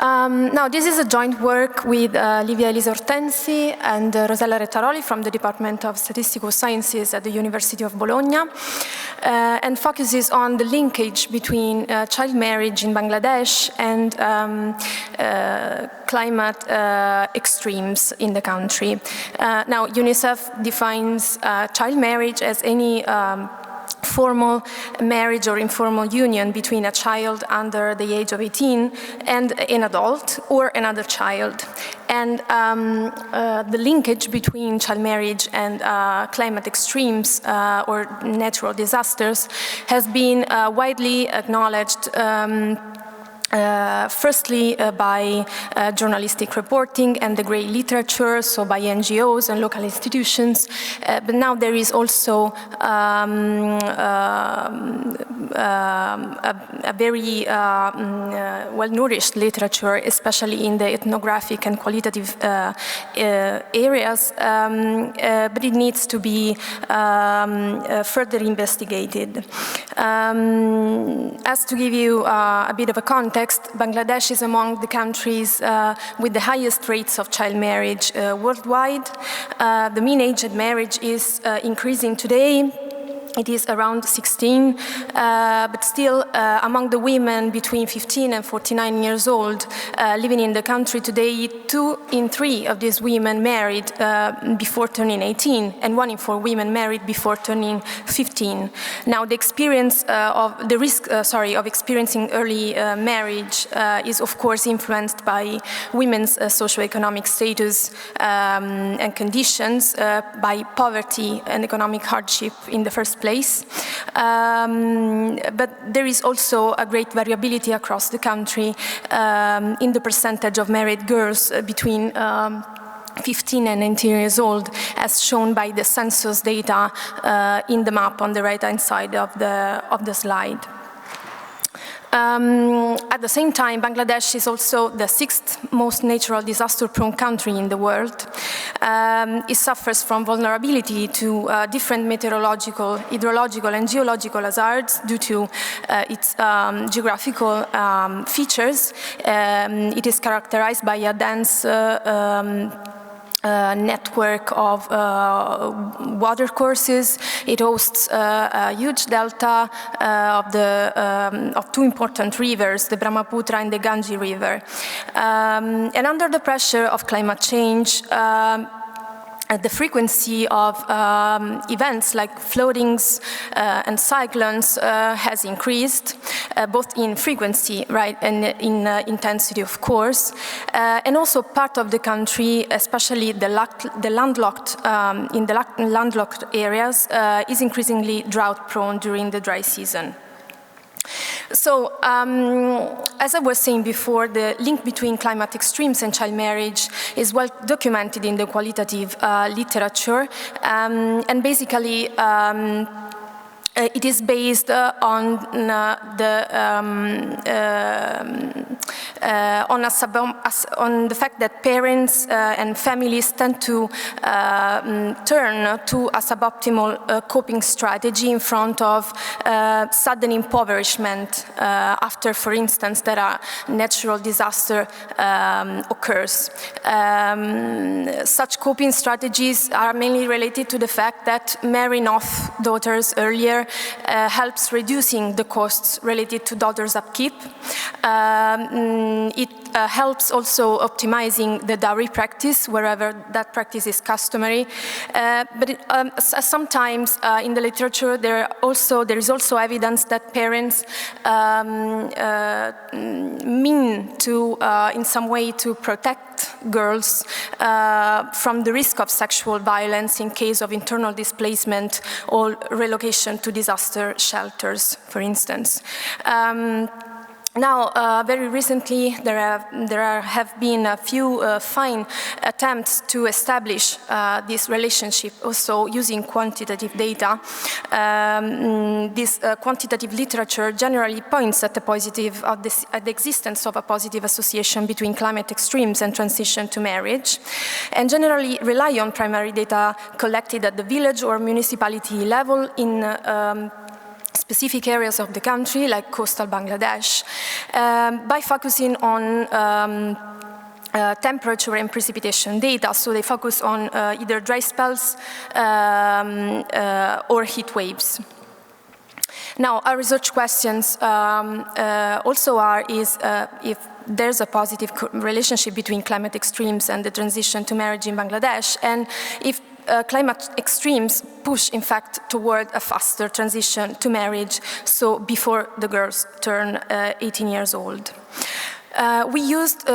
Now, this is a joint work with Livia, Elisa, Ortensi and Rosella Rettaroli from the Department of Statistical Sciences at the University of Bologna, and focuses on the linkage between child marriage in Bangladesh and climate extremes in the country. Now, UNICEF defines child marriage as any formal marriage or informal union between a child under the age of 18 and an adult or another child. And the linkage between child marriage and climate extremes or natural disasters has been widely acknowledged firstly by journalistic reporting and the grey literature, so by NGOs and local institutions, but now there is also a very well-nourished literature, especially in the ethnographic and qualitative areas, but it needs to be further investigated. As to give you a bit of a context, Bangladesh is among the countries with the highest rates of child marriage worldwide. The mean age at marriage is increasing today. It is around 16, but still among the women between 15 and 49 years old living in the country today, 2 in 3 of these women married before turning 18, and 1 in 4 women married before turning 15. Now, the experience of the risk, of experiencing early marriage is of course influenced by women's socioeconomic status and conditions, by poverty and economic hardship in the first place. But there is also a great variability across the country in the percentage of married girls between 15 and 19 years old, as shown by the census data in the map on the right-hand side of the slide. At the same time, Bangladesh is also the 6th most natural disaster-prone country in the world. It suffers from vulnerability to different meteorological, hydrological, and geological hazards due to its geographical features. It is characterized by a dense network of watercourses. It hosts a huge delta of 2 important rivers, the Brahmaputra and the Ganges River. And under the pressure of climate change, the frequency of events like floodings and cyclones has increased, both in frequency, right, and in intensity, of course. And also part of the country, especially the landlocked, in the landlocked areas, is increasingly drought-prone during the dry season. So, as I was saying before, the link between climate extremes and child marriage is well documented in the qualitative literature, and basically it is based on the fact that parents and families tend to turn to a suboptimal coping strategy in front of sudden impoverishment after, for instance, that a natural disaster occurs. Such coping strategies are mainly related to the fact that marrying off daughters earlier helps reducing the costs related to daughters' upkeep. It helps also optimizing the dowry practice wherever that practice is customary. But sometimes in the literature there is also evidence that parents mean to, in some way, to protect girls from the risk of sexual violence in case of internal displacement or relocation to disaster shelters, for instance. Now, very recently, there have been a few fine attempts to establish this relationship, also using quantitative data. This quantitative literature generally points at the existence of a positive association between climate extremes and transition to marriage, and generally rely on primary data collected at the village or municipality level in specific areas of the country, like coastal Bangladesh, by focusing on temperature and precipitation data. So they focus on either dry spells or heat waves. Now, our research questions also are if there's a positive relationship between climate extremes and the transition to marriage in Bangladesh, and if climate extremes push, in fact, toward a faster transition to marriage, so before the girls turn 18 years old. We used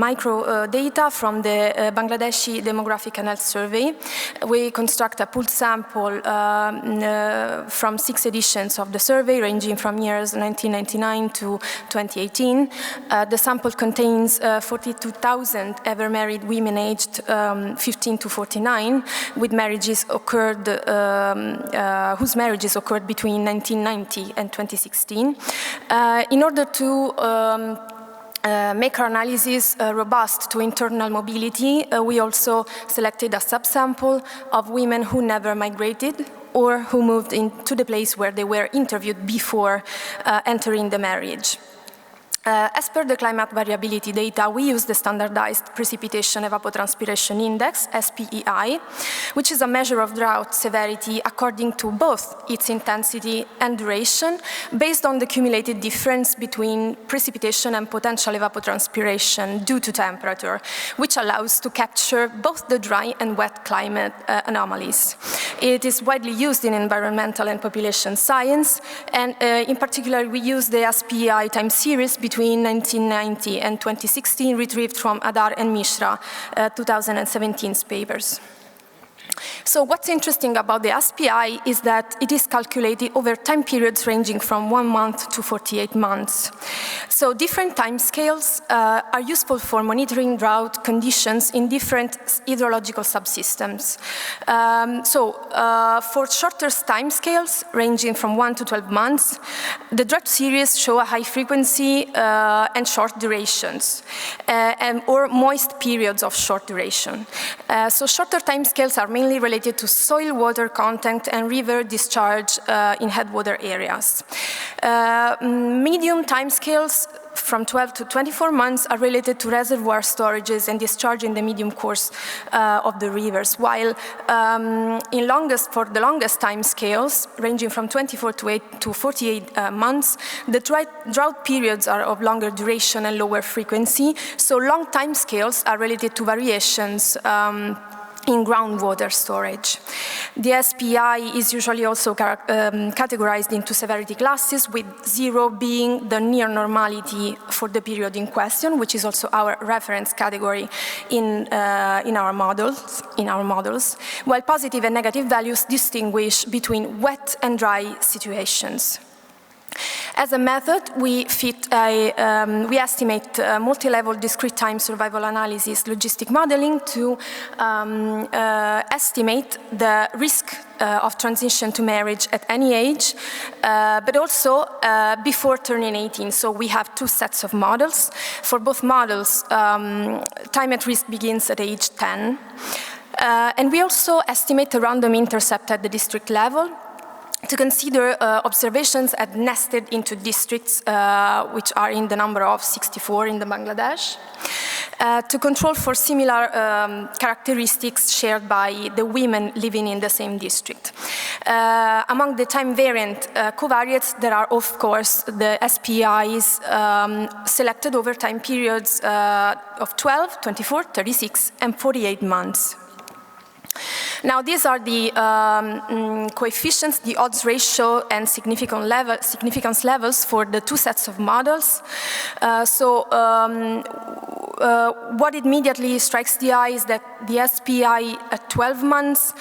micro data from the Bangladeshi Demographic and Health Survey. We construct a pooled sample from 6 editions of the survey, ranging from years 1999 to 2018. The sample contains 42,000 ever married women aged 15 to 49, with marriages occurred, whose marriages occurred between 1990 and 2016. In order to make our analysis robust to internal mobility, we also selected a subsample of women who never migrated or who moved into the place where they were interviewed before entering the marriage. As per the climate variability data, we use the standardized precipitation evapotranspiration index, SPEI, which is a measure of drought severity according to both its intensity and duration, based on the cumulated difference between precipitation and potential evapotranspiration due to temperature, which allows to capture both the dry and wet climate anomalies. It is widely used in environmental and population science, and in particular, we use the SPEI time series between 1990 and 2016, retrieved from Adar and Mishra 2017 papers. So what's interesting about the SPI is that it is calculated over time periods ranging from 1 month to 48 months. So different time scales are useful for monitoring drought conditions in different hydrological subsystems. For shorter time scales ranging from 1 to 12 months, the drought series show a high frequency and short durations, or moist periods of short duration. So shorter time scales are mainly related to soil water content and river discharge in headwater areas. Medium timescales from 12 to 24 months are related to reservoir storages and discharge in the medium course of the rivers, while for the longest time scales, ranging from 24 to 48 months, the drought periods are of longer duration and lower frequency, so long time scales are related to variations in groundwater storage. The SPI is usually also categorized into severity classes, with 0 being the near normality for the period in question, which is also our reference category in our models, while positive and negative values distinguish between wet and dry situations. As a method, we estimate multi-level discrete time survival analysis logistic modeling to estimate the risk of transition to marriage at any age, but also before turning 18. So we have 2 sets of models. For both models, time at risk begins at age 10. And we also estimate the random intercept at the district level to consider observations at nested into districts, which are in the number of 64 in the Bangladesh, to control for similar characteristics shared by the women living in the same district. Among the time variant covariates, there are, of course, the SPIs selected over time periods of 12, 24, 36, and 48 months. Now, these are the coefficients, the odds ratio, and significance levels for the 2 sets of models. What immediately strikes the eye is that the SPI at 12 months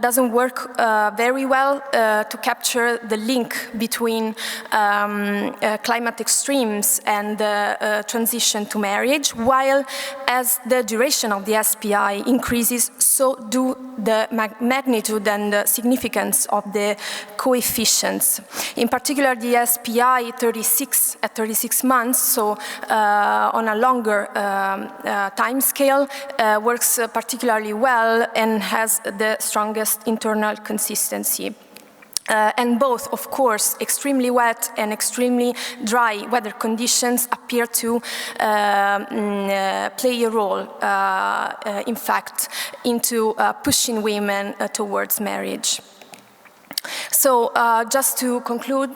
doesn't work very well to capture the link between climate extremes and transition to marriage, while as the duration of the SPI increases, so do the magnitude and the significance of the coefficients. In particular, the SPI 36 at 36 months, so on a longer time scale, works particularly well and has the strongest internal consistency. And both, of course, extremely wet and extremely dry weather conditions appear to play a role, in fact, into pushing women towards marriage. So just to conclude,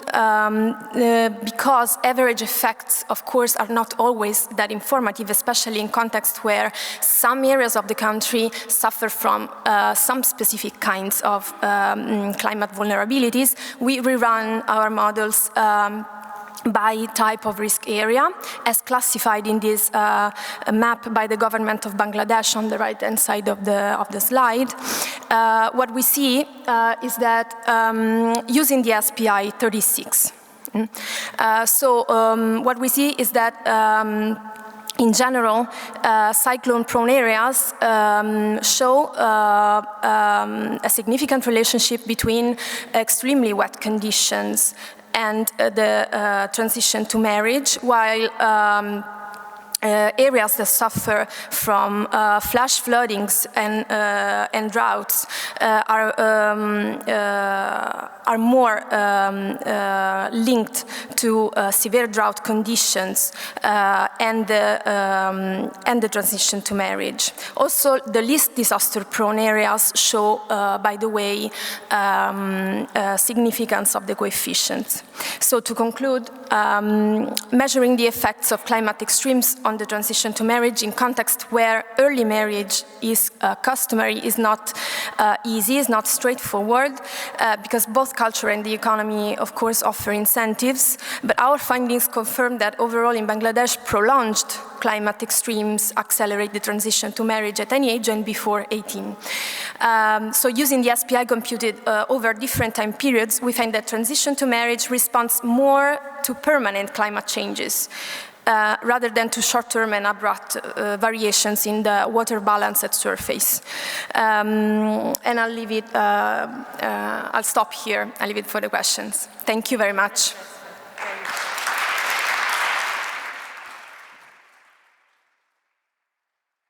because average effects, of course, are not always that informative, especially in contexts where some areas of the country suffer from some specific kinds of climate vulnerabilities, we rerun our models by type of risk area, as classified in this map by the government of Bangladesh on the right-hand side of the slide. What we see is that using the SPI 36. What we see is that in general, cyclone-prone areas show a significant relationship between extremely wet conditions and the transition to marriage, while areas that suffer from flash floodings and droughts are more linked to severe drought conditions and the transition to marriage. Also, the least disaster-prone areas show, by the way, significance of the coefficients. So to conclude, measuring the effects of climate extremes on the transition to marriage in context where early marriage is customary is not easy, is not straightforward, because both culture and the economy, of course, offer incentives. But our findings confirm that overall in Bangladesh, prolonged climate extremes accelerate the transition to marriage at any age and before 18. So using the SPI computed over different time periods, we find that transition to marriage responds more to permanent climate changes rather than to short-term and abrupt variations in the water balance at surface. And I'll leave it, I'll stop here. I'll leave it for the questions. Thank you very much.